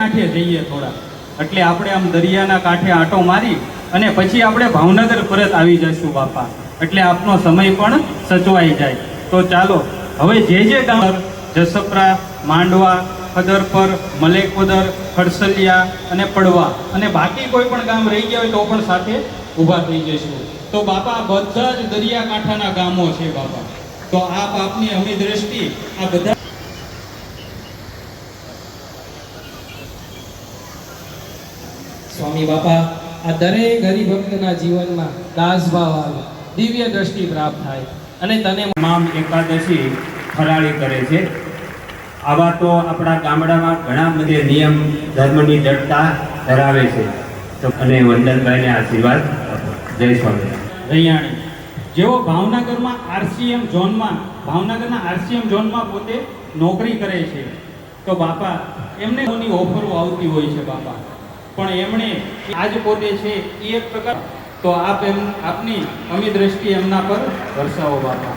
કાંઠે જઈએ થોડા, એટલે આપણે આમ દરિયાના કાંઠે આંટો મારી અને પછી આપણે ભાવનગર પરત આવી જઈશું બાપા, એટલે આપનો સમય પણ સચવાઈ જાય. તો ચાલો હવે જે ગામ જસપરા, માંડવા, ખદરપર, મલેકોદર, ખડસલિયા અને પડવા અને બાકી કોઈ પણ ગામ રહી ગયા હોય તો પણ સાથે ઊભા થઈ જઈશું. તો બાપા બધા જ દરિયાકાંઠાના ગામો છે બાપા. તો આપ આપની અમી દ્રષ્ટિ આ બધા સ્વામી બાપા, આ દરેક હરિભક્તના જીવનમાં દાસભાવ આવે, દિવ્ય દ્રષ્ટિ પ્રાપ્ત થાય અને તને તમામ એકાદશી ફરાળી કરે છે. આવા તો આપણા ગામડામાં ઘણા બધા નિયમ ધર્મની જડતા ધરાવે છે. તો અને વંદનભાઈને આશીર્વાદ આપો. જય સ્વામી. રૈયાણી જેઓ ભાવનગરના આરસીએમ ઝોનમાં પોતે નોકરી કરે છે, તો બાપા એમને ઘણી ઓફરો આવતી હોય છે બાપા, પણ એમણે આજ પોતે છે એ એક પ્રકાર. તો આપ આપની અમી દ્રષ્ટિ એમના પર વરસાવો બાપા.